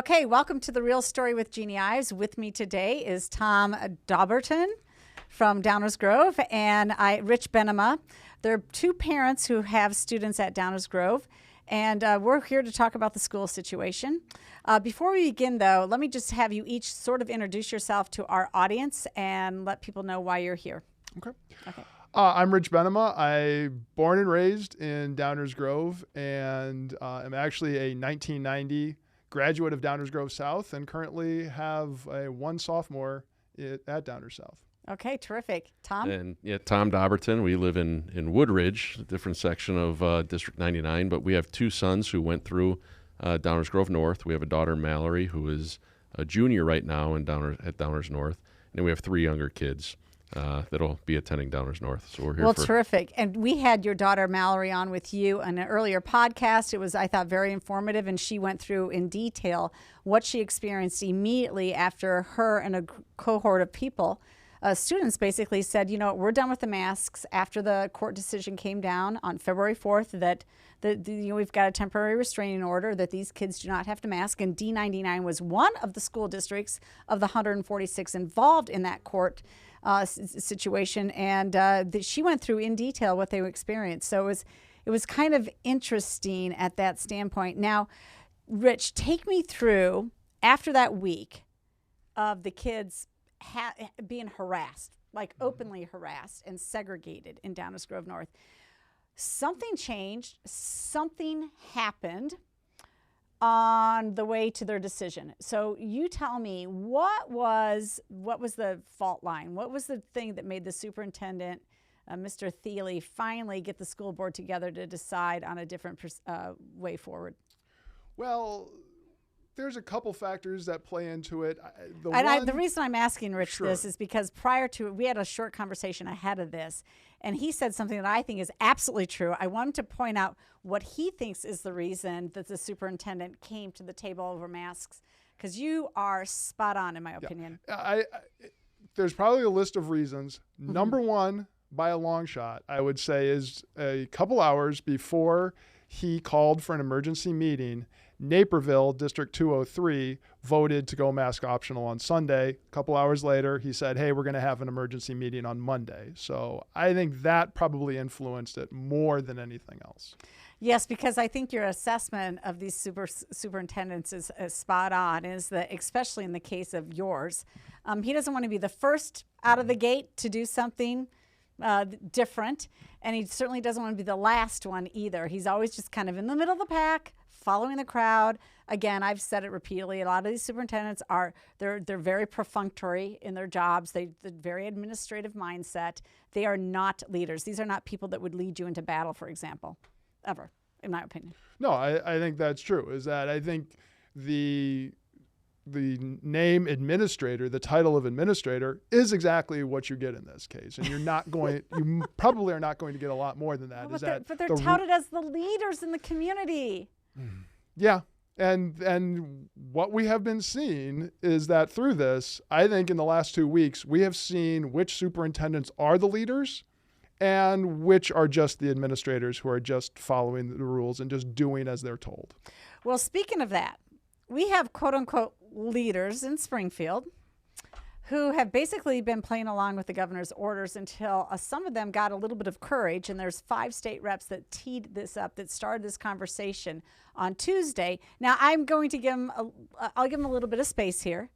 Okay, welcome to The Real Story with Jeannie Ives. With me today is Tom Dobbertin from Downers Grove and Rich Bennema. They're two parents who have students at Downers Grove, and we're here to talk about the school situation. Before we begin, though, let me just have you each sort of introduce yourself to our audience and let people know why you're here. Okay. Okay. I'm Rich Bennema. I'm born and raised in Downers Grove, and I'm actually a 1990 graduate of Downers Grove South, and currently have one sophomore at Downers South. Okay, terrific. Tom? And Tom Dobbertin. We live in Woodridge, a different section of District 99, but we have two sons who went through Downers Grove North. We have a daughter, Mallory, who is a junior right now at Downers North, and then we have three younger kids that'll be attending Downers North. So we're here. Well, terrific. And we had your daughter Mallory on with you on an earlier podcast. It was, I thought, very informative, and she went through in detail what she experienced immediately after her and a cohort of people, students basically said, you know, we're done with the masks after the court decision came down on February 4th that we've got a temporary restraining order that these kids do not have to mask. And D99 was one of the school districts of the 146 involved in that court situation, and she went through in detail what they experienced. So it was kind of interesting at that standpoint. Now, Rich, take me through after that week of the kids being harassed, like openly harassed and segregated in Downers Grove North. Something changed. Something happened on the way to their decision. So you tell me, what was the fault line? What was the thing that made the superintendent, Mr. Thiele, finally get the school board together to decide on a different way forward? Well, there's a couple factors that play into it. The reason I'm asking Rich Sure. this is because prior to, we had a short conversation ahead of this, and he said something that I think is absolutely true. I want him to point out what he thinks is the reason that the superintendent came to the table over masks, because you are spot on, in my opinion. There's probably a list of reasons. Mm-hmm. Number one, by a long shot, I would say, is a couple hours before he called for an emergency meeting, Naperville, District 203, voted to go mask optional on Sunday. A couple hours later, he said, hey, we're going to have an emergency meeting on Monday. So I think that probably influenced it more than anything else. Yes, because I think your assessment of these superintendents is spot on, is that especially in the case of yours, he doesn't want to be the first out of the gate to do something different, and he certainly doesn't want to be the last one either. He's always just kind of in the middle of the pack, following the crowd. Again, I've said it repeatedly. A lot of these superintendents they're very perfunctory in their jobs. They're very administrative mindset. They are not leaders. These are not people that would lead you into battle, for example, ever, in my opinion. No, I think that's true. Is that I think the name administrator, the title of administrator, is exactly what you get in this case, and you probably are not going to get a lot more than that. But they're touted as the leaders in the community. Yeah. And what we have been seeing is that through this, I think in the last 2 weeks, we have seen which superintendents are the leaders and which are just the administrators who are just following the rules and just doing as they're told. Well, speaking of that, we have quote unquote leaders in Springfield who have basically been playing along with the governor's orders until some of them got a little bit of courage. And there's 5 state reps that teed this up, that started this conversation on Tuesday. Now, I'm going to give them, I'll give them a little bit of space here.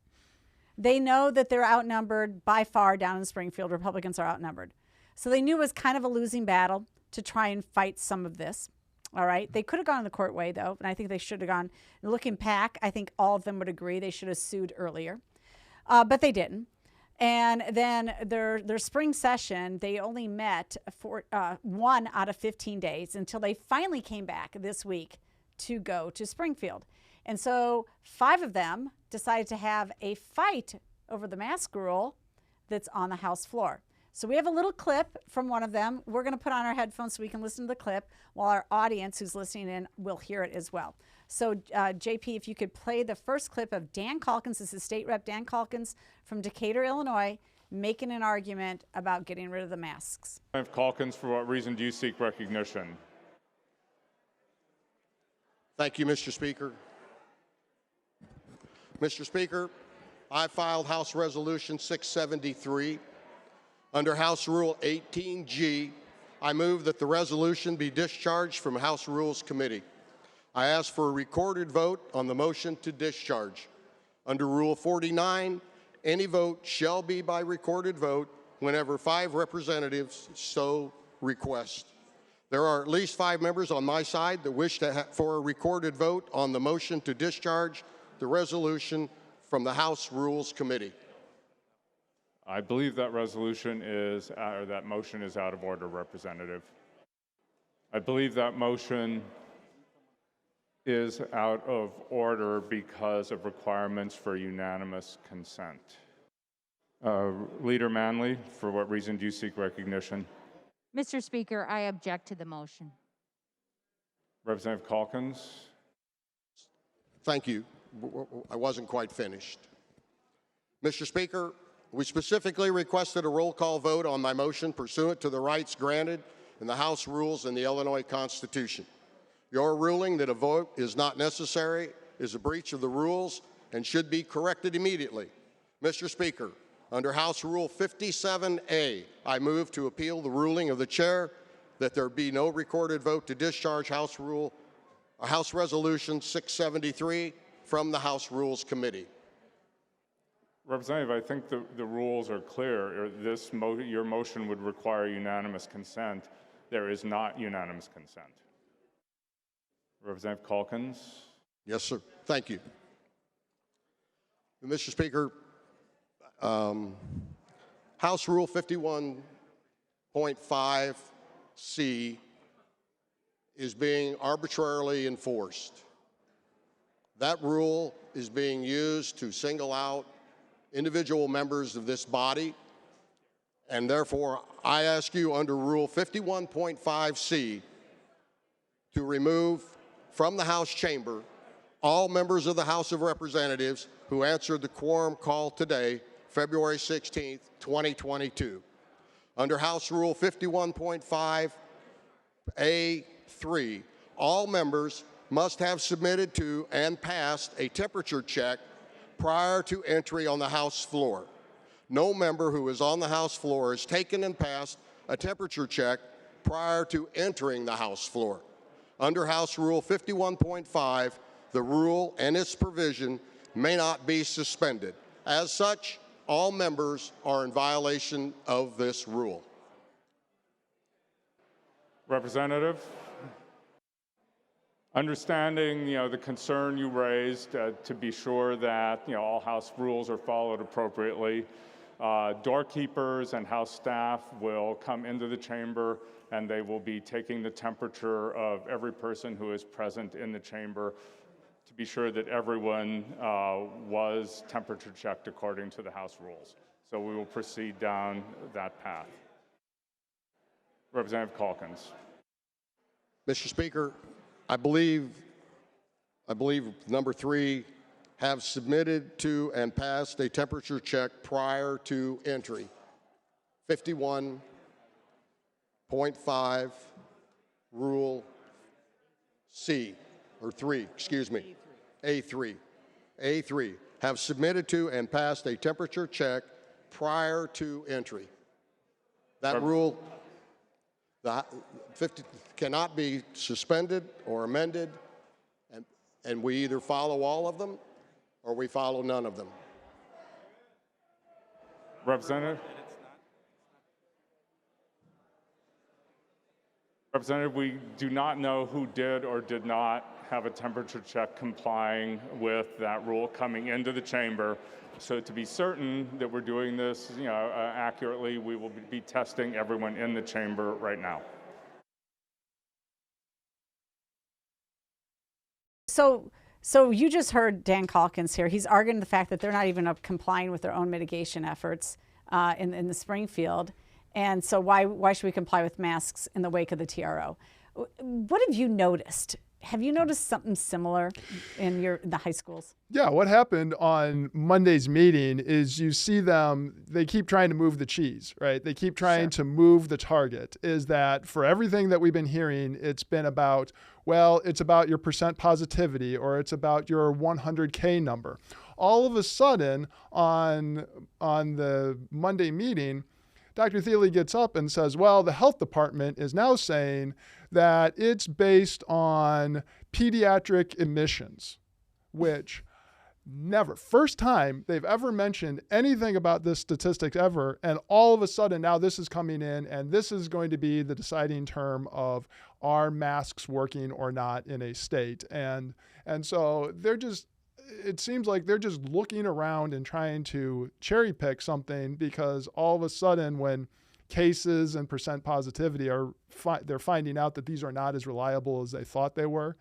They know that they're outnumbered by far down in Springfield. Republicans are outnumbered. So they knew it was kind of a losing battle to try and fight some of this. All right. They could have gone the court way, though, and I think they should have gone. Looking back, I think all of them would agree they should have sued earlier. But they didn't. And then their spring session, they only met for 1 out of 15 days until they finally came back this week to go to Springfield. And so 5 of them decided to have a fight over the mask rule that's on the House floor. So we have a little clip from one of them. We're going to put on our headphones so we can listen to the clip, while our audience who's listening in will hear it as well. So, JP, if you could play the first clip of Dan Calkins. This is State Rep Dan Calkins from Decatur, Illinois, making an argument about getting rid of the masks. Calkins, for what reason do you seek recognition? Thank you, Mr. Speaker. Mr. Speaker, I filed House Resolution 673. Under House Rule 18G, I move that the resolution be discharged from House Rules Committee. I ask for a recorded vote on the motion to discharge. Under Rule 49, any vote shall be by recorded vote whenever 5 representatives so request. There are at least 5 members on my side that wish for a recorded vote on the motion to discharge the resolution from the House Rules Committee. I believe that resolution is, or that motion is out of order, Representative. I believe that motion is out of order because of requirements for unanimous consent. Leader Manley, for what reason do you seek recognition? Mr. Speaker, I object to the motion. Representative Calkins. Thank you. I wasn't quite finished. Mr. Speaker, we specifically requested a roll call vote on my motion pursuant to the rights granted in the House rules and the Illinois Constitution. Your ruling that a vote is not necessary is a breach of the rules and should be corrected immediately. Mr. Speaker, under House Rule 57A, I move to appeal the ruling of the chair that there be no recorded vote to discharge House Resolution 673 from the House Rules Committee. Representative, I think the rules are clear. Your motion would require unanimous consent. There is not unanimous consent. Representative Calkins. Yes, sir. Thank you. Mr. Speaker, House Rule 51.5C is being arbitrarily enforced. That rule is being used to single out individual members of this body, and therefore I ask you under Rule 51.5C to remove from the House chamber all members of the House of Representatives who answered the quorum call today, February 16th, 2022. Under House Rule 51.5A3, all members must have submitted to and passed a temperature check prior to entry on the House floor. No member who is on the House floor has taken and passed a temperature check prior to entering the House floor. Under House Rule 51.5, the rule and its provision may not be suspended. As such, all members are in violation of this rule. Representative, understanding the concern you raised, to be sure that all House rules are followed appropriately, doorkeepers and House staff will come into the chamber and they will be taking the temperature of every person who is present in the chamber to be sure that everyone was temperature checked according to the House rules. So we will proceed down that path. Representative Calkins. Mr. Speaker, I believe number 3 have submitted to and passed a temperature check prior to entry. 51.5 Rule C, or 3, excuse me, A3. A3 have submitted to and passed a temperature check prior to entry. That rule cannot be suspended or amended, and we either follow all of them or we follow none of them. Representative? Representative, we do not know who did or did not have a temperature check complying with that rule coming into the chamber. So to be certain that we're doing this accurately, we will be testing everyone in the chamber right now. So you just heard Dan Calkins here. He's arguing the fact that they're not even complying with their own mitigation efforts in the Springfield. And so why should we comply with masks in the wake of the TRO? What have you noticed? Have you noticed something similar in the high schools? Yeah, what happened on Monday's meeting is you see them, they keep trying to move the cheese, right? They keep trying to move the target. Is that for everything that we've been hearing, it's been about, well, it's about your percent positivity or it's about your 100K number. all of a sudden on the Monday meeting, Dr. Thiele gets up and says, well, the health department is now saying that it's based on pediatric emissions, which never, first time they've ever mentioned anything about this statistics ever. And all of a sudden now this is coming in, and this is going to be the deciding term of are masks working or not in a state. And so they're just, it seems like they're just looking around and trying to cherry pick something, because all of a sudden when cases and percent positivity are, they're finding out that these are not as reliable as they thought they were.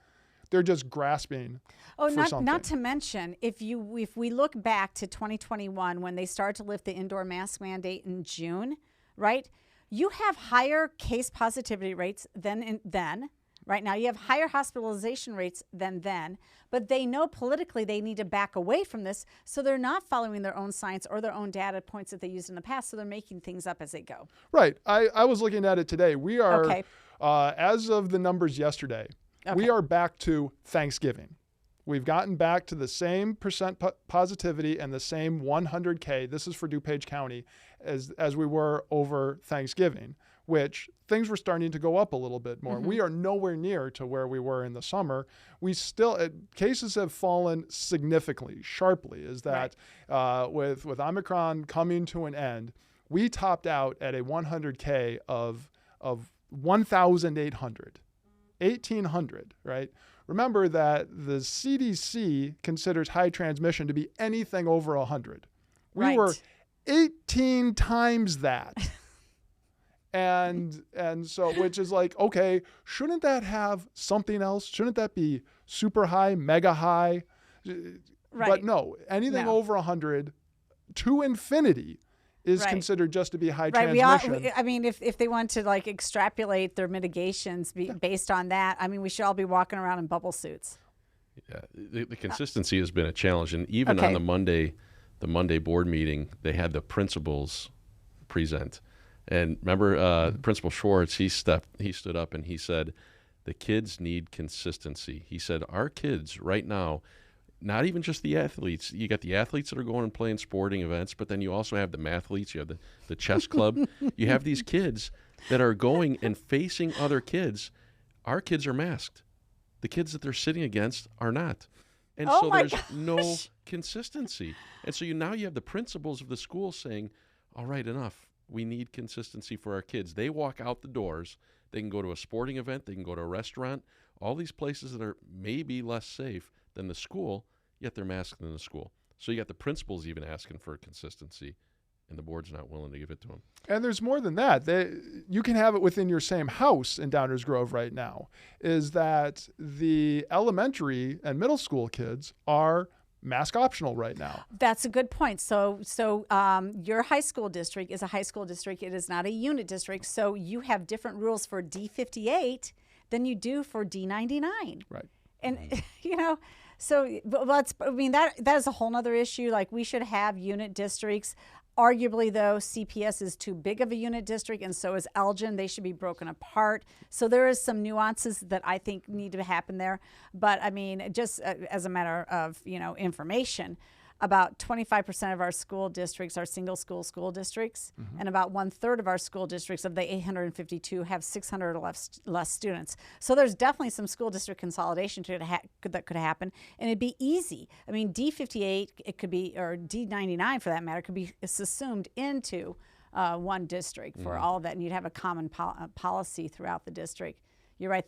They're just grasping for something. Not to mention, if we look back to 2021 when they started to lift the indoor mask mandate in June, right? You have higher case positivity rates than then. Right now, you have higher hospitalization rates than then, but they know politically they need to back away from this, so they're not following their own science or their own data points that they used in the past, so they're making things up as they go. Right. I was looking at it today. We are, as of the numbers yesterday, we are back to Thanksgiving. We've gotten back to the same percent positivity and the same 100K, this is for DuPage County, as we were over Thanksgiving, which things were starting to go up a little bit more. We are nowhere near to where we were in the summer. We still, cases have fallen significantly, sharply, is that with Omicron coming to an end, we topped out at a 100K of 1,800. 1,800, right? Remember that the CDC considers high transmission to be anything over 100. We were 18 times that. and so, which is like, okay, shouldn't that have something else? Shouldn't that be super high, mega high? But no, anything over 100 to infinity is considered just to be high transmission. I mean, if they want to like extrapolate their mitigations based on that, I mean, we should all be walking around in bubble suits. Yeah, the consistency has been a challenge, and even on the Monday board meeting, they had the principals present, and remember, Principal Schwartz, he stood up and he said, the kids need consistency. He said, our kids right now. Not even just the athletes. You got the athletes that are going and playing sporting events, but then you also have the mathletes. You have the chess club. You have these kids that are going and facing other kids. Our kids are masked. The kids that they're sitting against are not. And so there's no consistency. And so now you have the principals of the school saying, all right, enough. We need consistency for our kids. They walk out the doors. They can go to a sporting event. They can go to a restaurant. All these places that are maybe less safe than the school, yet they're masked in the school. So you got the principals even asking for consistency, and the board's not willing to give it to them. And there's more than that. You can have it within your same house in Downers Grove right now, is that the elementary and middle school kids are mask optional right now. That's a good point. So your high school district is a high school district. It is not a unit district. So you have different rules for D58 than you do for D99. Right. And, so that is a whole nother issue. Like, we should have unit districts. Arguably, though, CPS is too big of a unit district, and so is Elgin. They should be broken apart. So there is some nuances that I think need to happen there. But, I mean, just as a matter of, information, about 25% of our school districts are single school districts, and about 1/3 of our school districts of the 852 have 600 or less students. So there's definitely some school district consolidation that could happen, and it'd be easy. I mean, D58, it could be, or D99 for that matter, could be assumed into one district for all of that, and you'd have a common policy throughout the district. You're right.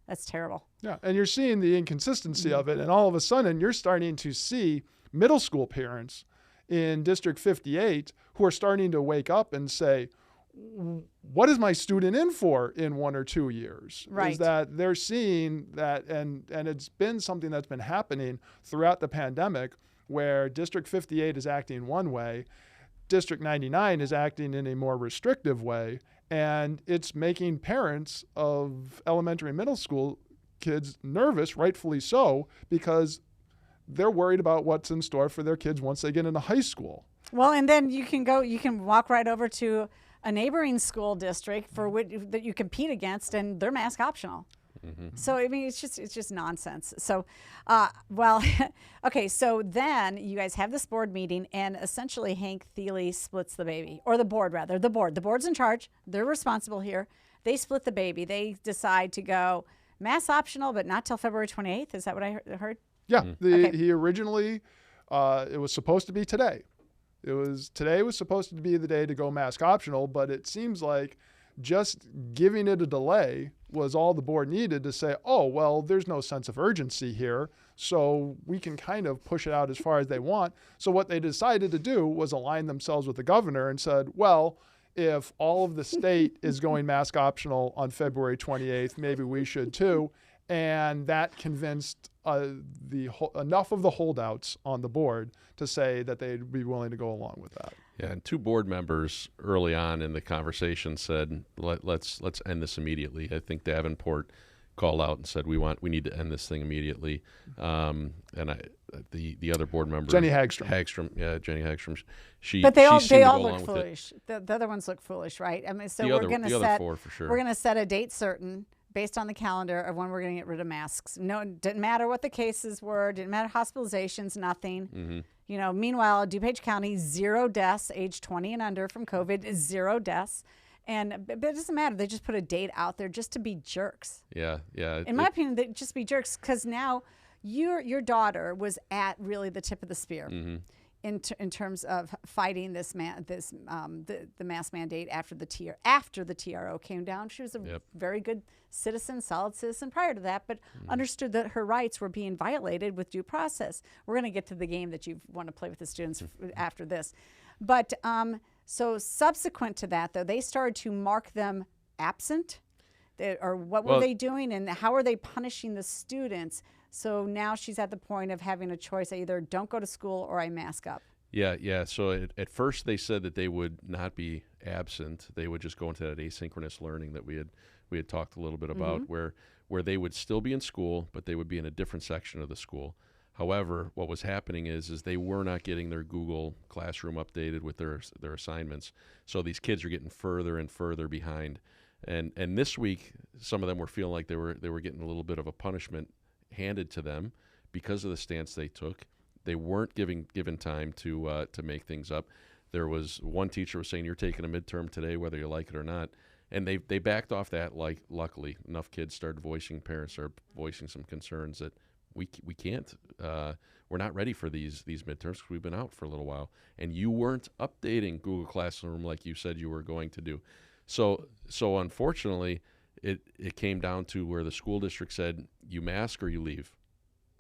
That's terrible. Yeah, and you're seeing the inconsistency of it, and all of a sudden you're starting to see middle school parents in District 58 who are starting to wake up and say, what is my student in for in 1 or 2 years? Right. Is that they're seeing that, and it's been something that's been happening throughout the pandemic, where District 58 is acting one way, District 99 is acting in a more restrictive way, and it's making parents of elementary and middle school kids nervous, rightfully so, because they're worried about what's in store for their kids once they get into high school. Well, and then you can walk right over to a neighboring school district for which that you compete against, and they're mask optional. So I mean, it's just nonsense. So, okay. So then you guys have this board meeting, and essentially Hank Thiele splits the baby, or the board rather. The board's in charge. They're responsible here. They split the baby. They decide to go mass optional, but not till February 28th. Is that what I heard? Yeah. He originally, it was supposed to be today. Today was supposed to be the day to go mask optional, but it seems like just giving it a delay was all the board needed to say, oh, well, there's no sense of urgency here, so we can kind of push it out as far as they want. So what they decided to do was align themselves with the governor and said, well, if all of the state is going mask optional on February 28th, maybe we should too. And that convinced enough of the holdouts on the board to say that they'd be willing to go along with that. Yeah, and 2 board members early on in the conversation said, let's end this immediately. I think Davenport called out and said, we need to end this thing immediately. And the other board member, Jenny Hagstrom. Jenny Hagstrom. But they all look foolish. The other ones look foolish, right? I mean, so we're going to set 4 for sure. We're going to set a date certain based on the calendar of when we're going to get rid of masks. No, it didn't matter what the cases were. Didn't matter hospitalizations. Nothing. You know, meanwhile, DuPage County, 0 deaths, age 20 and under from COVID, 0 deaths. But it doesn't matter. They just put a date out there just to be jerks. Yeah. In my opinion, they just be jerks because now your daughter was at really the tip of the spear in terms of fighting the mask mandate after the TRO came down. She was a very good citizen, solid citizen prior to that, but understood that her rights were being violated with due process. We're going to get to the game that you want to play with the students after this. But so subsequent to that, though, they started to mark them absent. What were they doing, and how are they punishing the students? So now she's at the point of having a choice. I either don't go to school or I mask up. Yeah. So at first they said that they would not be absent. They would just go into that asynchronous learning that we had talked a little bit about, where they would still be in school, but they would be in a different section of the school. However, what was happening is they were not getting their Google Classroom updated with their assignments. So these kids are getting further and further behind. And this week, some of them were feeling like they were getting a little bit of a punishment handed to them because of the stance they took. They weren't given time to make things up. There was one teacher was saying, you're taking a midterm today, whether you like it or not. And they backed off that. Like, luckily, enough kids parents started voicing some concerns that we can't, we're not ready for these midterms because we've been out for a little while. And you weren't updating Google Classroom like you said you were going to do. So unfortunately, it came down to where the school district said, you mask or you leave.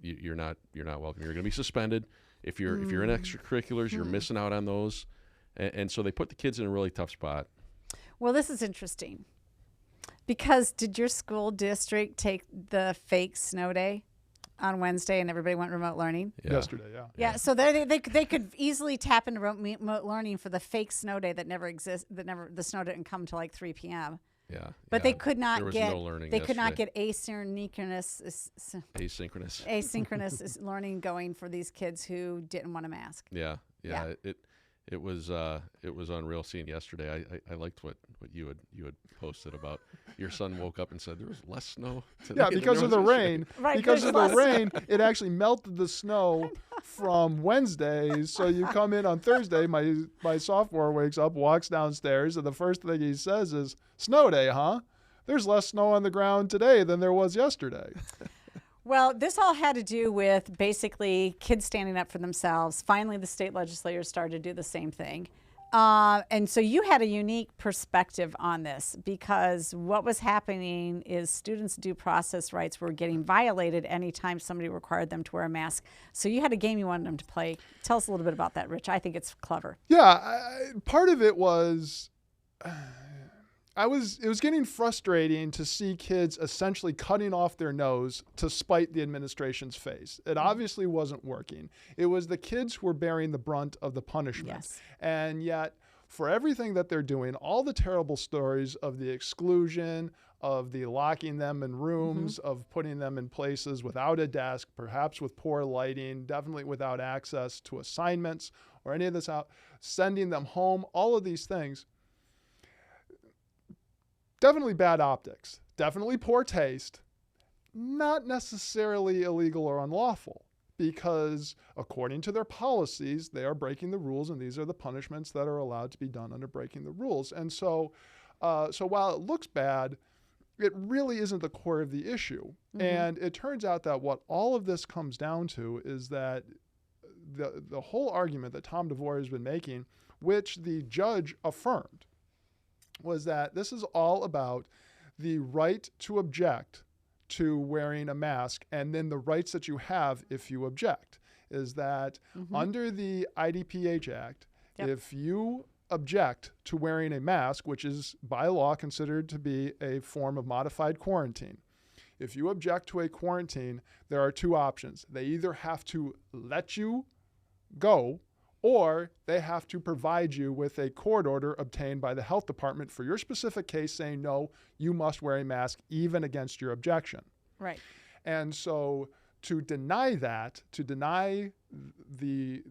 You're not welcome. You're going to be suspended. If you're in extracurriculars, you're missing out on those. And so they put the kids in a really tough spot. Well, this is interesting because did your school district take the fake snow day on Wednesday and everybody went remote learning? Yesterday, Yeah, so they could easily tap into remote learning for the fake snow day that never exists. The snow didn't come till like 3 p.m. Yeah, but they could not get no learning. They could not get asynchronous learning going for these kids who didn't want to mask. Yeah. It was unreal seeing yesterday. I liked what you had posted about your son woke up and said there was less snow today. Yeah, because of the rain. Right, because of the rain, it actually melted the snow from Wednesday. So you come in on Thursday, my sophomore wakes up, walks downstairs, and the first thing he says is, "Snow day, huh? There's less snow on the ground today than there was yesterday." Well, this all had to do with basically kids standing up for themselves. Finally, the state legislators started to do the same thing. And so you had a unique perspective on this because what was happening is students' due process rights were getting violated anytime somebody required them to wear a mask. So you had a game you wanted them to play. Tell us a little bit about that, Rich. I think it's clever. Yeah, part of it was... it was getting frustrating to see kids essentially cutting off their nose to spite the administration's face. It obviously wasn't working. It was the kids who were bearing the brunt of the punishment. Yes. And yet, for everything that they're doing, all the terrible stories of the exclusion, of the locking them in rooms, of putting them in places without a desk, perhaps with poor lighting, definitely without access to assignments or any of this out, sending them home, all of these things. Definitely bad optics, definitely poor taste, not necessarily illegal or unlawful, because according to their policies, they are breaking the rules, and these are the punishments that are allowed to be done under breaking the rules. And so, so while it looks bad, it really isn't the core of the issue. And it turns out that what all of this comes down to is that the whole argument that Tom DeVore has been making, which the judge affirmed, was that this is all about the right to object to wearing a mask, and then the rights that you have if you object. Is that under the IDPH Act, if you object to wearing a mask, which is by law considered to be a form of modified quarantine, if you object to a quarantine, there are two options. They either have to let you go, or they have to provide you with a court order obtained by the health department for your specific case saying, no, you must wear a mask even against your objection. Right. And so to deny that, to deny the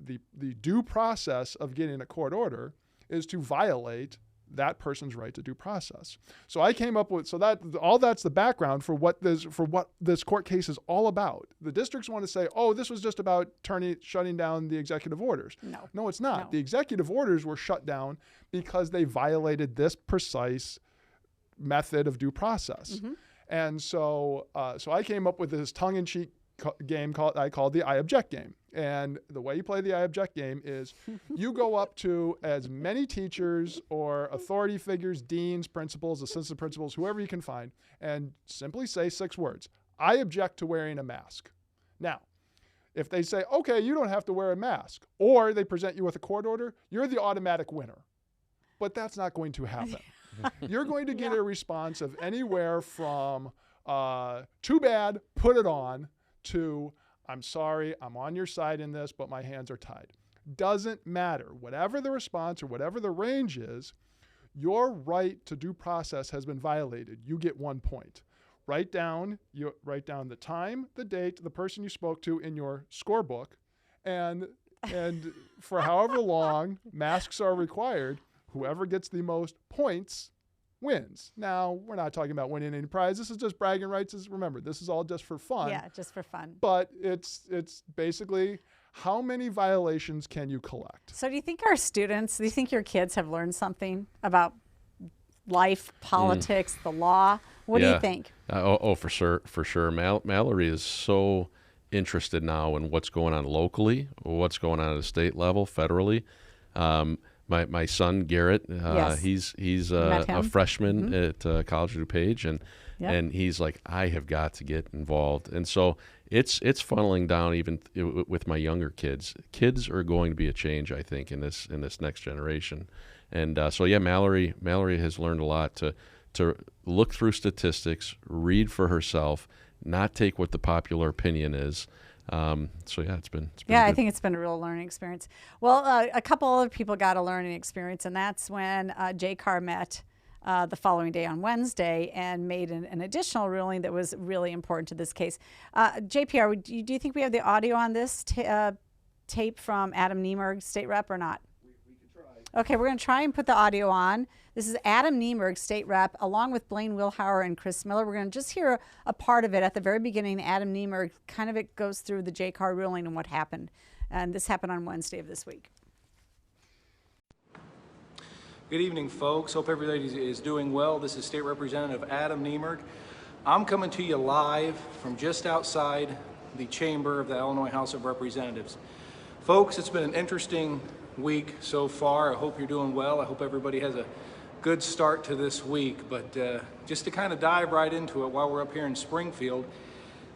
due process of getting a court order, is to violate that person's right to due process. So I came up with, so that all that's the background for what this court case is all about. The districts want to say, oh, this was just about shutting down the executive orders. No, it's not. No. The executive orders were shut down because they violated this precise method of due process. And so, so I came up with this tongue-in-cheek game I called the I object game. And the way you play the I object game is you go up to as many teachers or authority figures, deans, principals, assistant principals, whoever you can find, and simply say 6 words. I object to wearing a mask. Now, if they say, okay, you don't have to wear a mask, or they present you with a court order, you're the automatic winner. But that's not going to happen. You're going to get a response of anywhere from too bad, put it on, to I'm sorry, I'm on your side in this, but my hands are tied. Doesn't matter. Whatever the response or whatever the range is, your right to due process has been violated. You get 1 point. Write down the time, the date, the person you spoke to in your scorebook, and for however long masks are required, whoever gets the most points wins. Now, we're not talking about winning any prize. This is just bragging rights. Remember, this is all just for fun. Yeah, just for fun. But it's basically how many violations can you collect? So do you think your kids have learned something about life, politics, the law? What do you think? For sure. Mallory is so interested now in what's going on locally, what's going on at a state level, federally. My son Garrett, he's a freshman at College of DuPage, and he's like, I have got to get involved, and so it's funneling down even with my younger kids. Kids are going to be a change, I think, in this next generation, and so Mallory has learned a lot to look through statistics, read for herself, not take what the popular opinion is. It's been good. I think it's been a real learning experience. Well, a couple other people got a learning experience, and that's when JCAR met the following day on Wednesday and made an additional ruling that was really important to this case. JPR, do you think we have the audio on this tape from Adam Niemerg, state rep, or not? We can try. Okay, we're going to try and put the audio on. This is Adam Niemerg, state rep, along with Blaine Wilhauer and Chris Miller. We're going to just hear a part of it at the very beginning. Adam Niemerg, it goes through the JCAR ruling and what happened. And this happened on Wednesday of this week. Good evening, folks. Hope everybody is doing well. This is State Representative Adam Niemerg. I'm coming to you live from just outside the chamber of the Illinois House of Representatives. Folks, it's been an interesting week so far. I hope you're doing well. I hope everybody has a good start to this week, but just to kind of dive right into it while we're up here in Springfield,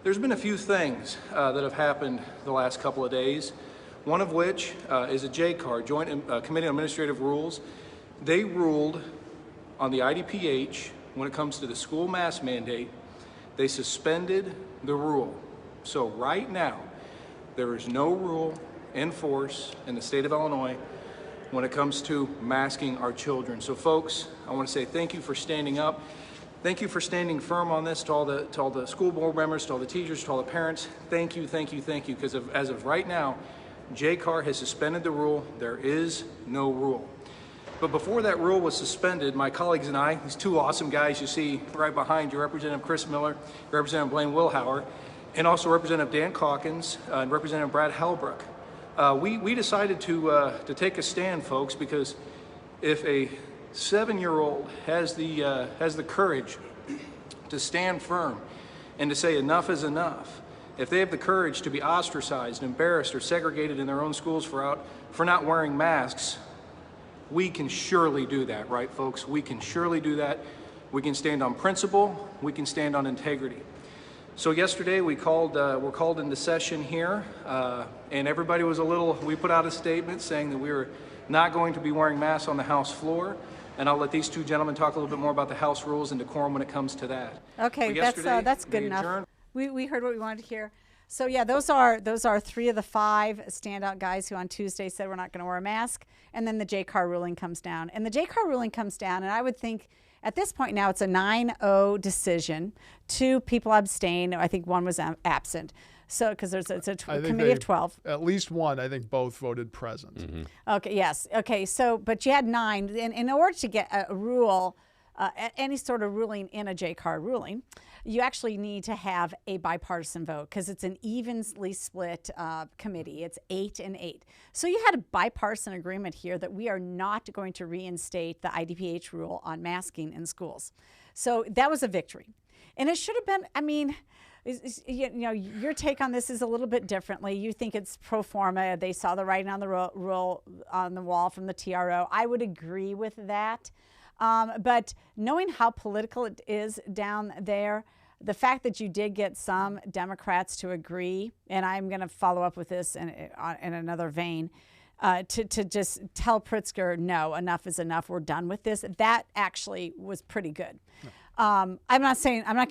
there's been a few things that have happened the last couple of days, one of which is a JCAR, Joint Committee on Administrative Rules. They ruled on the IDPH when it comes to the school mask mandate. They suspended the rule. So right now, there is no rule in force in the state of Illinois when it comes to masking our children. So folks, I want to say thank you for standing up. Thank you for standing firm on this, to all the school board members, to all the teachers, to all the parents. Thank you, because as of right now, JCAR has suspended the rule. There is no rule. But before that rule was suspended, my colleagues and I, these two awesome guys you see right behind you, Representative Chris Miller, Representative Blaine Wilhauer, and also Representative Dan Calkins and Representative Brad Halbrook, we decided to take a stand, folks, because if a 7-year-old has the courage to stand firm and to say enough is enough, if they have the courage to be ostracized, embarrassed, or segregated in their own schools for not wearing masks, we can surely do that, right, folks? We can surely do that. We can stand on principle. We can stand on integrity. So yesterday we're called into session here, and everybody was we put out a statement saying that we were not going to be wearing masks on the House floor, and I'll let these two gentlemen talk a little bit more about the House rules and decorum when it comes to that. Okay, that's good enough. We heard what we wanted to hear. So yeah, those are 3 of the 5 standout guys who on Tuesday said we're not going to wear a mask, and then the JCAR ruling comes down. And the JCAR ruling comes down, and I would think at this point now it's a 9-0 decision. 2 people abstained. I think 1 was absent. So because it's a committee of 12. At least 1, I think both voted present. Mm-hmm. Okay, yes. Okay, so but you had 9. And in order to get a rule, any sort of ruling in a JCAR ruling, you actually need to have a bipartisan vote because it's an evenly split committee. It's 8 and 8. So you had a bipartisan agreement here that we are not going to reinstate the IDPH rule on masking in schools. So that was a victory. And it should have been, I mean, you know, your take on this is a little bit differently. You think it's pro forma. They saw the writing on the rule on the wall from the TRO. I would agree with that. But knowing how political it is down there, the fact that you did get some Democrats to agree, and I'm going to follow up with this in another vein, to just tell Pritzker, no, enough is enough, we're done with this, that actually was pretty good. I'm not saying, they're not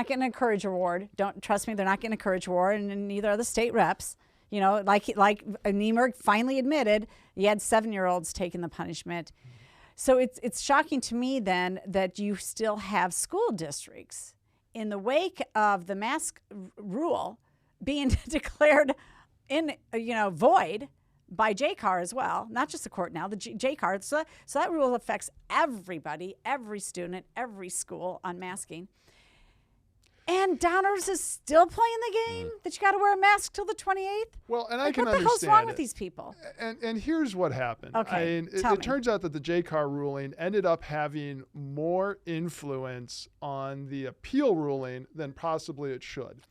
getting a courage award. Don't trust me, they're not getting a courage award, and neither are the state reps. You know, like Niemerg finally admitted, you had 7-year-olds taking the punishment. So it's shocking to me then that you still have school districts in the wake of the mask rule being declared void by JCAR as well, not just the court now, the JCAR. So that rule affects everybody, every student, every school on masking. And Downers is still playing the game that you got to wear a mask till the 28th. Well, and I can understand what the hell's wrong with these people? And here's what happened. Okay, it turns out that the JCAR ruling ended up having more influence on the appeal ruling than possibly it should.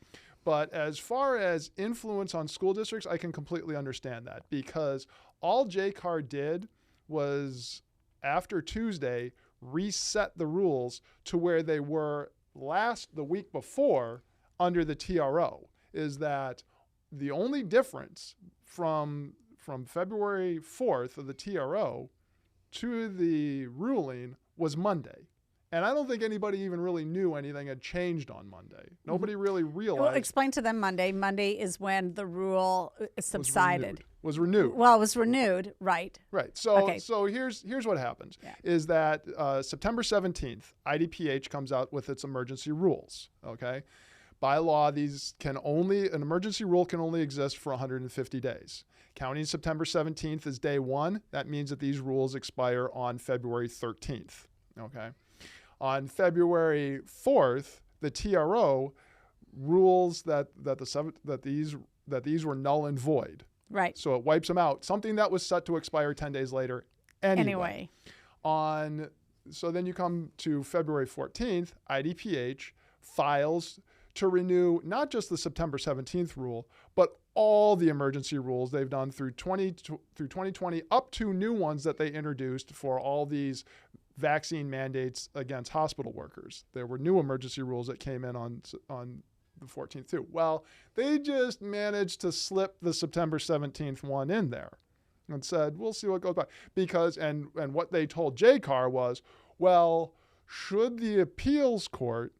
But as far as influence on school districts, I can completely understand that because all JCAR did was, after Tuesday, reset the rules to where they were the week before under the TRO. Is that the only difference from February 4th of the TRO to the ruling was Monday. And I don't think anybody even really knew anything had changed on Monday. Nobody really realized. Well, explain to them Monday. Monday is when the rule subsided. Was renewed. Well, it was renewed, right. Right. So here's what happens, is that September 17th, IDPH comes out with its emergency rules, okay? By law, an emergency rule can only exist for 150 days. Counting September 17th as day 1, that means that these rules expire on February 13th, okay? On February 4th, the TRO rules that these were null and void. Right. So it wipes them out. Something that was set to expire 10 days later anyway. So then you come to February 14th, IDPH files to renew not just the September 17th rule, but all the emergency rules they've done through 2020 up to new ones that they introduced for all these vaccine mandates against hospital workers. There were new emergency rules that came in on the 14th too. Well, they just managed to slip the September 17th one in there and said, we'll see what goes by. Because, and what they told JCAR was, well, should the appeals court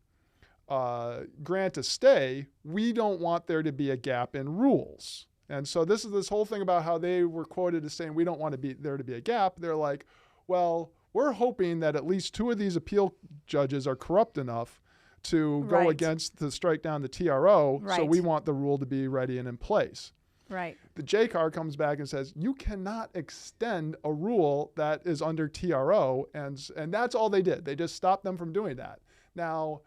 grant a stay, we don't want there to be a gap in rules. And so this is this whole thing about how they were quoted as saying, we don't want there to be a gap. They're like, well, we're hoping that at least 2 of these appeal judges are corrupt enough to go against to strike down the TRO. So we want the rule to be ready and in place. Right. The JCAR comes back and says, you cannot extend a rule that is under TRO. And that's all they did. They just stopped them from doing that. Now,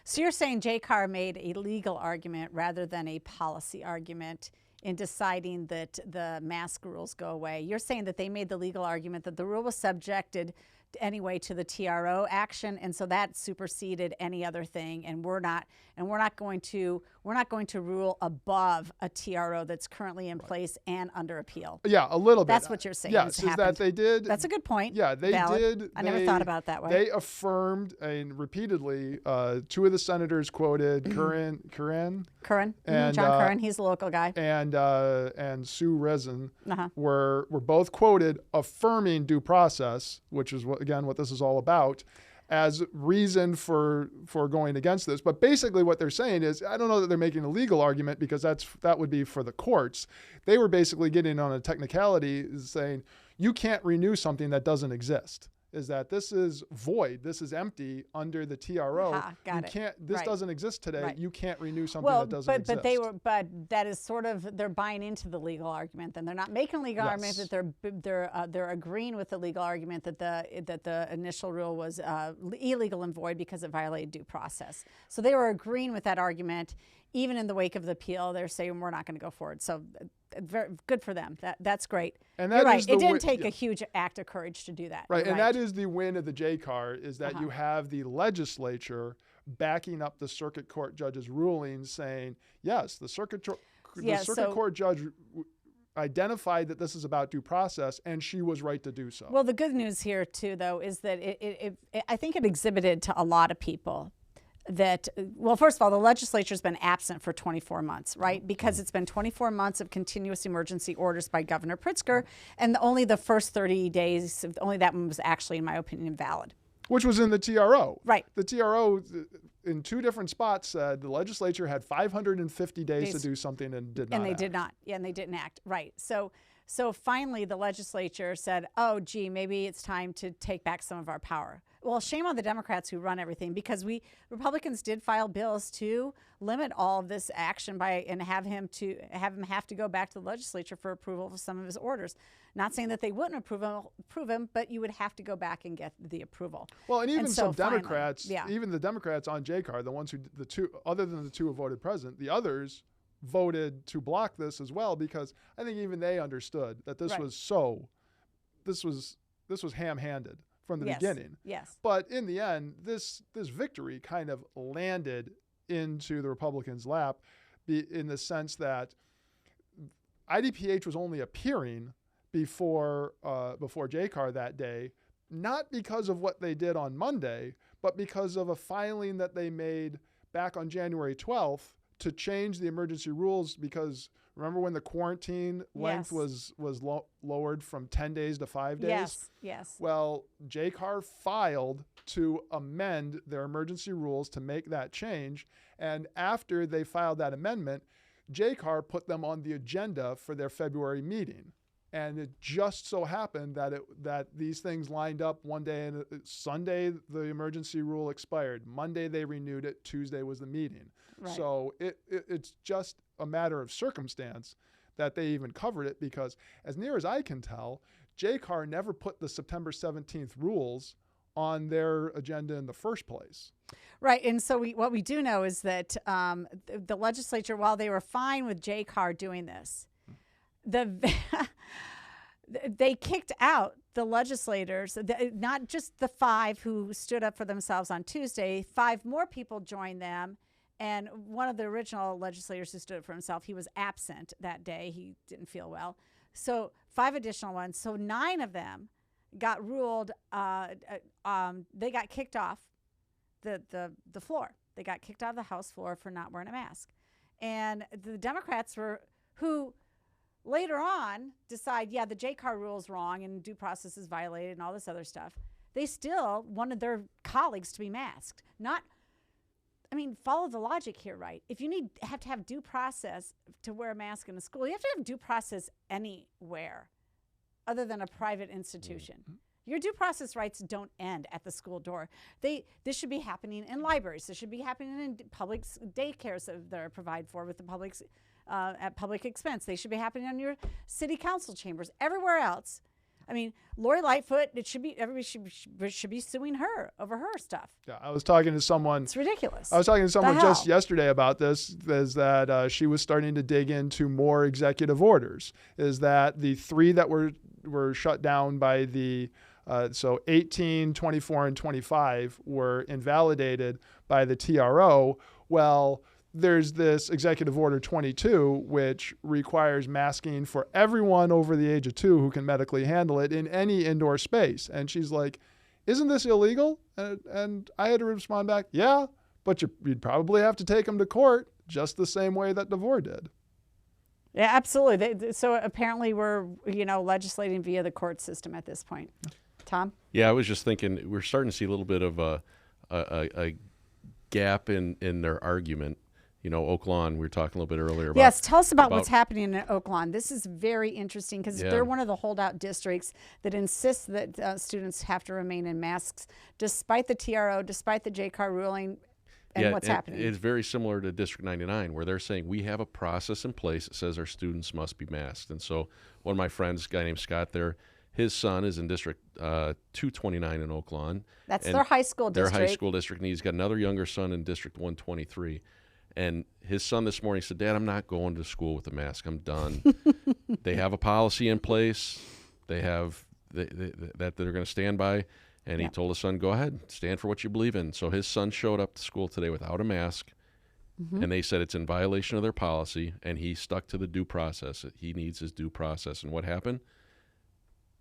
so you're saying JCAR made a legal argument rather than a policy argument in deciding that the mask rules go away. You're saying that they made the legal argument that the rule was subjected anyway to the TRO action, and so that superseded any other thing, and we're not going to rule above a TRO that's currently in place and under appeal. Yeah, a little bit. That's what you're saying. Yes, is that they did. That's a good point. Yeah, they Valid. did. I never thought about it that way. They affirmed, and repeatedly, two of the senators quoted Curran, and John Curran, he's the local guy, and Sue Rezin were both quoted affirming due process, which is what this is all about, as reason for going against this. But basically what they're saying is, I don't know that they're making a legal argument, because that would be for the courts. They were basically getting on a technicality, saying you can't renew something that doesn't exist. Is that this is void, this is empty under the TRO. This doesn't exist today. Right. You can't renew something that doesn't exist. But that is sort of, they're buying into the legal argument. Then they're not making a legal argument, that they're agreeing with the legal argument that the initial rule was illegal and void because it violated due process. So they were agreeing with that argument. Even in the wake of the appeal, they're saying we're not going to go forward. So very good for them. That's great. And you're right. It didn't take a huge act of courage to do that. Right. And that is the win of the JCAR, is that you have the legislature backing up the circuit court judge's ruling, saying, yes, the circuit court judge identified that this is about due process, and she was right to do so. Well, the good news here, too, though, is that I think it exhibited to a lot of people that, well, first of all, the legislature's been absent for 24 months, right? Because it's been 24 months of continuous emergency orders by Governor Pritzker, and only the first 30 days, only that one was actually, in my opinion, valid. Which was in the TRO. Right. The TRO, in two different spots, said the legislature had 550 days to do something and did not. And they did not. Yeah, and they didn't act. Right. So finally, the legislature said, oh, gee, maybe it's time to take back some of our power. Well, shame on the Democrats who run everything, because Republicans did file bills to limit all of this action and have him have to go back to the legislature for approval of some of his orders. Not saying that they wouldn't approve him, but you would have to go back and get the approval. Well, and even some Democrats, even the Democrats on JCAR, the ones other than the two who voted present, the others voted to block this as well, because I think even they understood that this was ham-handed from the beginning. Yes. But in the end, this victory kind of landed into the Republicans' lap, in the sense that IDPH was only appearing before JCAR that day, not because of what they did on Monday, but because of a filing that they made back on January 12th to change the emergency rules, because remember when the quarantine length was lowered from 10 days to 5 days? Yes. Well, JCAR filed to amend their emergency rules to make that change. And after they filed that amendment, JCAR put them on the agenda for their February meeting. And it just so happened that these things lined up one day, and Sunday the emergency rule expired. Monday they renewed it. Tuesday was the meeting. Right. So it's just a matter of circumstance that they even covered it, because as near as I can tell, JCAR never put the September 17th rules on their agenda in the first place. Right. And so what we do know is that the legislature, while they were fine with JCAR doing this, they kicked out the legislators, not just the 5 who stood up for themselves on Tuesday. 5 more people joined them. And one of the original legislators who stood up for himself, he was absent that day. He didn't feel well. So 5 additional ones. So 9 of them got ruled, they got kicked off the floor. They got kicked out of the House floor for not wearing a mask. And the Democrats who later on decide, the JCAR rule is wrong and due process is violated and all this other stuff. They still wanted their colleagues to be masked. Follow the logic here, right? If you have to have due process to wear a mask in a school, you have to have due process anywhere other than a private institution. Mm-hmm. Your due process rights don't end at the school door. This should be happening in libraries. This should be happening in public daycares that are provided for with the public at public expense. They should be happening on your city council chambers. Everywhere else, I mean, Lori Lightfoot, everybody should be suing her over her stuff. Yeah, I was talking to someone. It's ridiculous. I was talking to someone just yesterday about this, is that she was starting to dig into more executive orders, is that the 3 that were shut down by the, so 18, 24, and 25 were invalidated by the TRO. Well, there's this Executive Order 22, which requires masking for everyone over the age of 2 who can medically handle it in any indoor space. And she's like, isn't this illegal? And I had to respond back, yeah, but you'd probably have to take them to court just the same way that DeVore did. Yeah, absolutely. So apparently we're, legislating via the court system at this point. Tom? Yeah, I was just thinking we're starting to see a little bit of a gap in their argument. Oak Lawn, we were talking a little bit earlier about. Yes, tell us about what's happening in Oak Lawn. This is very interesting because they're one of the holdout districts that insists that students have to remain in masks despite the TRO, despite the JCAR ruling, and what's happening. It's very similar to District 99, where they're saying we have a process in place that says our students must be masked. And so one of my friends, a guy named Scott there, his son is in District 229 in Oak Lawn. That's their high school district. Their high school district, and he's got another younger son in District 123. And his son this morning said, Dad, I'm not going to school with a mask. I'm done. They have a policy in place. They have that they're going to stand by. And he told his son, go ahead, stand for what you believe in. So his son showed up to school today without a mask. And they said it's in violation of their policy. And he stuck to the due process. He needs his due process. And what happened?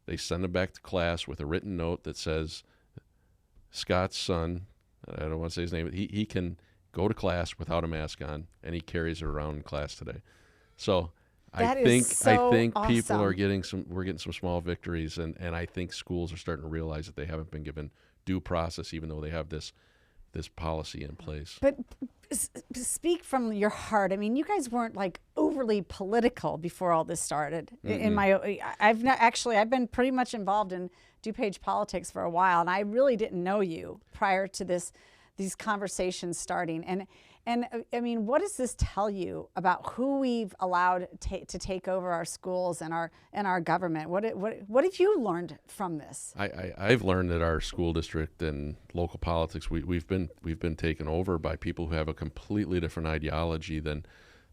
They send him back to class with a written note that says, Scott's son, I don't want to say his name, but he can go to class without a mask on, and he carries it around in class today. So I think awesome. People are we're getting some small victories, and I think schools are starting to realize that they haven't been given due process, even though they have this policy in place. But speak from your heart. I mean, you guys weren't like overly political before all this started. I've been pretty much involved in DuPage politics for a while, and I really didn't know you prior to these conversations starting. And I mean, what does this tell you about who we've allowed to take over our schools and our government? What have you learned from this? I've learned that our school district and local politics, we've been taken over by people who have a completely different ideology than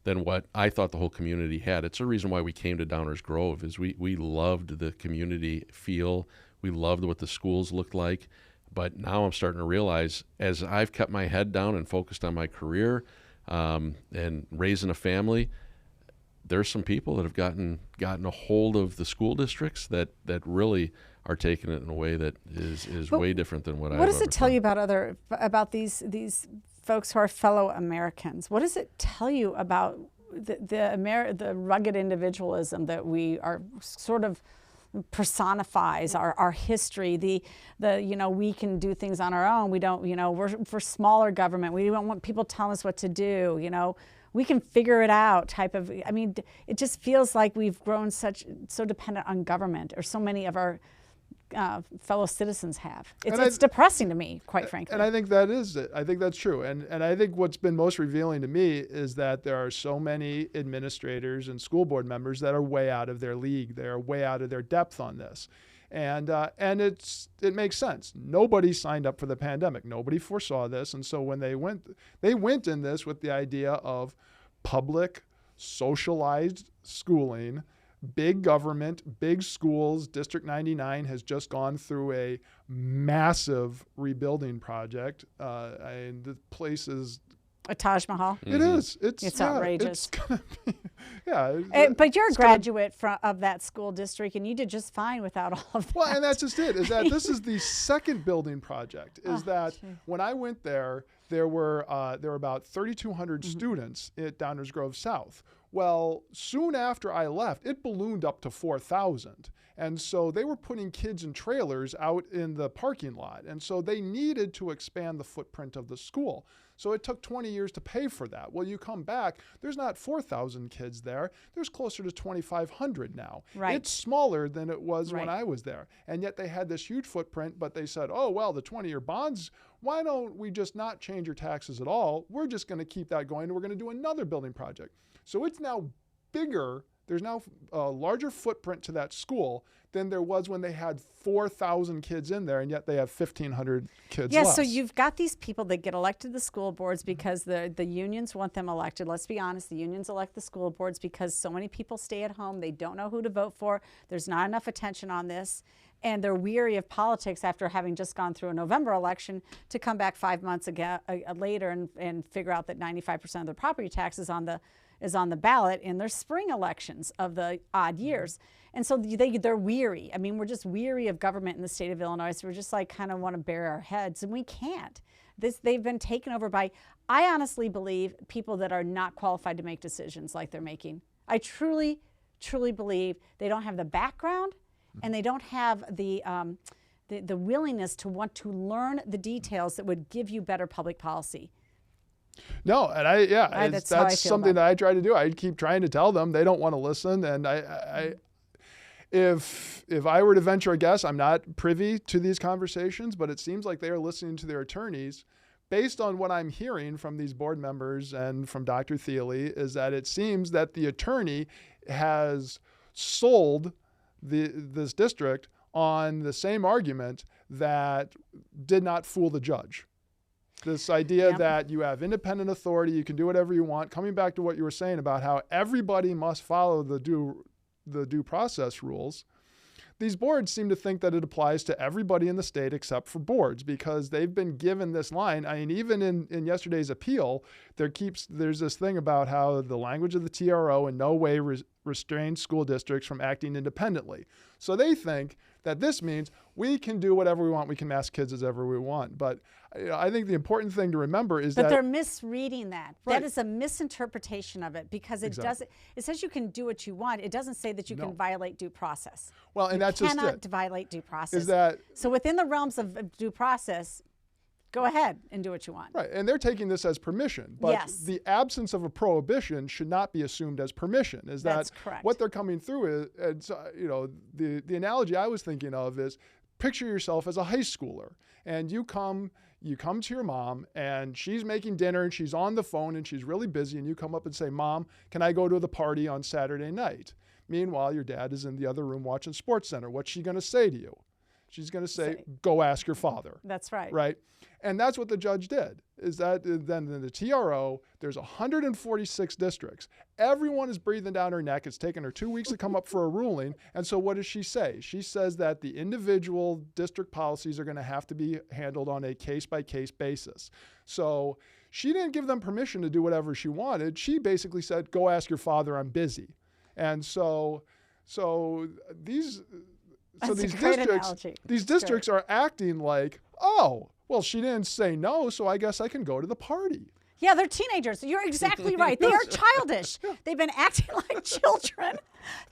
what I thought the whole community had. It's a reason why we came to Downers Grove, is we loved the community feel. We loved what the schools looked like. But now I'm starting to realize, as I've kept my head down and focused on my career and raising a family, there's some people that have gotten a hold of the school districts that really are taking it in a way that is way different than what I've ever What does it tell you about these folks who are fellow Americans? What does it tell you about the rugged individualism that we are sort of personifies our history, the we can do things on our own. We don't, we're for smaller government. We don't want people telling us what to do. We can figure it out type of, I mean, it just feels like we've grown so dependent on government, or so many of our fellow citizens have. It's depressing to me, quite frankly. And I think that is it. I think that's true. And I think what's been most revealing to me is that there are so many administrators and school board members that are way out of their league. They are way out of their depth on this. And it makes sense. Nobody signed up for the pandemic. Nobody foresaw this. And so when they went in this with the idea of public, socialized schooling, big government, big schools. District 99 has just gone through a massive rebuilding project. And the place is a Taj Mahal. It is. It's outrageous. It's gonna be, yeah. But you're a graduate of that school district, and you did just fine without all of that. Well, and that's just it. Is that this is the second building project? When I went there were about 3,200 students at Downers Grove South. Well, soon after I left, it ballooned up to 4,000. And so they were putting kids in trailers out in the parking lot. And so they needed to expand the footprint of the school. So it took 20 years to pay for that. Well, you come back, there's not 4,000 kids there. There's closer to 2,500 now. Right. It's smaller than it was when I was there. And yet they had this huge footprint, but they said, oh, well, the 20-year bonds, why don't we just not change your taxes at all? We're just going to keep that going, and we're going to do another building project. So it's now bigger. There's now a larger footprint to that school than there was when they had 4,000 kids in there, and yet they have 1,500 kids less. So you've got these people that get elected to the school boards because the unions want them elected. Let's be honest, the unions elect the school boards because so many people stay at home. They don't know who to vote for. There's not enough attention on this. And they're weary of politics after having just gone through a November election to come back 5 months later and figure out that 95% of their property tax is on the ballot in their spring elections of the odd years. And so they're weary. I mean, we're just weary of government in the state of Illinois. So we're just like kind of want to bury our heads, and we can't. They've been taken over by, I honestly believe, people that are not qualified to make decisions like they're making. I truly, truly believe they don't have the background and they don't have the willingness to want to learn the details that would give you better public policy. No, and that's something that I try to do. I keep trying to tell them. They don't want to listen, and if I were to venture a guess, I'm not privy to these conversations, but it seems like they are listening to their attorneys. Based on what I'm hearing from these board members and from Dr. Thiele, is that it seems that the attorney has sold this district on the same argument that did not fool the judge. This idea that you have independent authority, you can do whatever you want. Coming back to what you were saying about how everybody must follow the due process rules, these boards seem to think that it applies to everybody in the state except for boards, because they've been given this line. I mean, even in yesterday's appeal, there's this thing about how the language of the TRO in no way restrains school districts from acting independently. So they think that this means we can do whatever we want. We can mask kids as ever we want. But I think the important thing to remember is that they're misreading that. Right. That is a misinterpretation of it, because it doesn't. It says you can do what you want. It doesn't say that you can violate due process. Well, and that's just it. You cannot violate due process. Is that so within the realms of due process? Go ahead and do what you want. Right, and they're taking this as permission, but the absence of a prohibition should not be assumed as permission. That's correct. What they're coming through is, the analogy I was thinking of is, picture yourself as a high schooler, and you come to your mom, and she's making dinner, and she's on the phone, and she's really busy, and you come up and say, "Mom, can I go to the party on Saturday night?" Meanwhile, your dad is in the other room watching SportsCenter. What's she going to say to you? She's going to say, "Go ask your father." That's right. Right? And that's what the judge did, is that then in the TRO, there's 146 districts. Everyone is breathing down her neck. It's taken her 2 weeks to come up for a ruling. And so what does she say? She says that the individual district policies are going to have to be handled on a case-by-case basis. So she didn't give them permission to do whatever she wanted. She basically said, "Go ask your father, I'm busy." And so these districts are acting like, "Oh, well, she didn't say no, so I guess I can go to the party." Yeah, they're teenagers. You're exactly right. They are childish. They've been acting like children.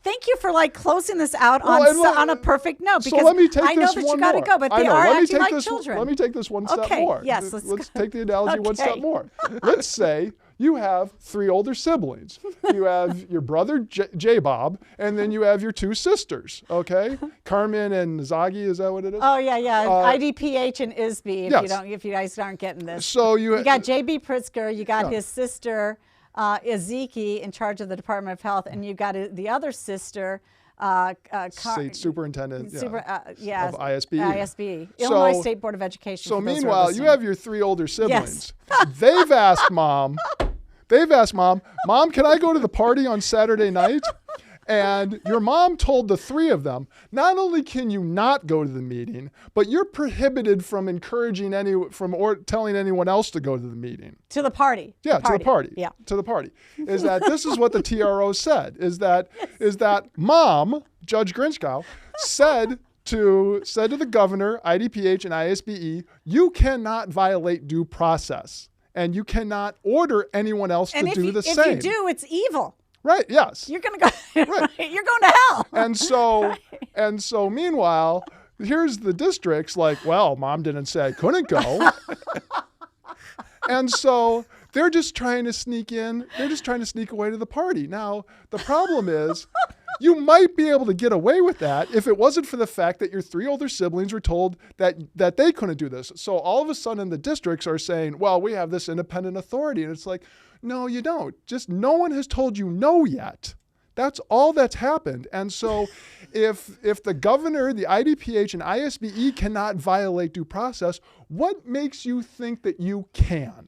Thank you for closing this out on a perfect note, because I know that you got to go, but they are acting like children. Let me take this one step more. Yes, let's take the analogy one step more. Let's say you have 3 older siblings. You have your brother J-Bob, and then you have your 2 sisters. Okay, Carmen and Zagi. Is that what it is? Oh yeah. IDPH and ISB. If you guys aren't getting this. So you got JB Pritzker. You got his sister Ezeki in charge of the Department of Health, and you got the other sister. State superintendent of ISB, Illinois State Board of Education. So meanwhile, you have your 3 older siblings. They've asked mom, "Mom, can I go to the party on Saturday night?" And your mom told the 3 of them, not only can you not go to the meeting, but you're prohibited from encouraging or telling anyone else to go to the meeting. To the party. Yeah, to the party. Yeah. To the party. Is that this is what the TRO said, is that mom, Judge Grinskow, said to the governor, IDPH and ISBE, you cannot violate due process, and you cannot order anyone else to do the same. If you do, it's evil. Right, yes. You're going to go, right. You're going to hell. And so meanwhile, here's the districts like, well, mom didn't say I couldn't go. And so they're just trying to sneak in. They're just trying to sneak away to the party. Now, the problem is you might be able to get away with that if it wasn't for the fact that your 3 older siblings were told that they couldn't do this. So all of a sudden the districts are saying, well, we have this independent authority. And it's like, No, you don't. Just no one has told you no yet. That's all that's happened. And so if the governor, the IDPH, and ISBE cannot violate due process, what makes you think that you can?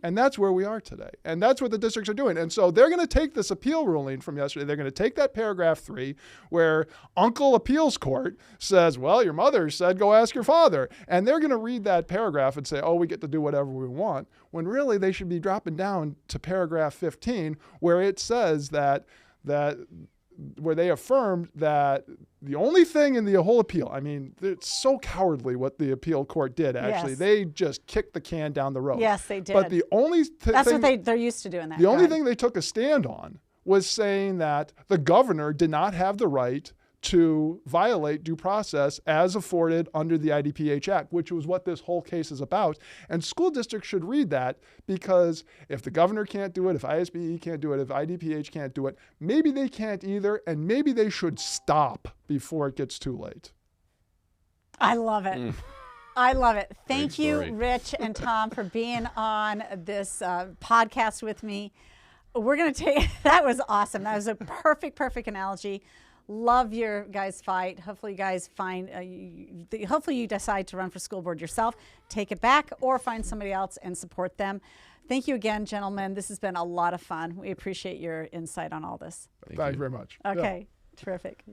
And that's where we are today. And that's what the districts are doing. And so they're going to take this appeal ruling from yesterday. They're going to take that paragraph 3 where Uncle Appeals Court says, well, your mother said go ask your father. And they're going to read that paragraph and say, oh, we get to do whatever we want. When really they should be dropping down to paragraph 15 where it says that where they affirmed that the only thing in the whole appeal, I mean, it's so cowardly what the appeal court did, actually. Yes. They just kicked the can down the road. Yes, they did. But the only That's thing, what they're used to doing that. the only thing they took a stand on was saying that the governor did not have the right to violate due process as afforded under the IDPH Act, which was what this whole case is about. And school districts should read that, because if the governor can't do it, if ISBE can't do it, if IDPH can't do it, maybe they can't either, and maybe they should stop before it gets too late. I love it. I love it. Thank you, story. Rich and Tom, for being on this podcast with me. We're going to take, that was awesome. That was a perfect analogy. Love your guys' fight. Hopefully you guys find, hopefully you decide to run for school board yourself, take it back, or find somebody else and support them. Thank you again, gentlemen. This has been a lot of fun. We appreciate your insight on all this. Thank you very much. Okay, terrific.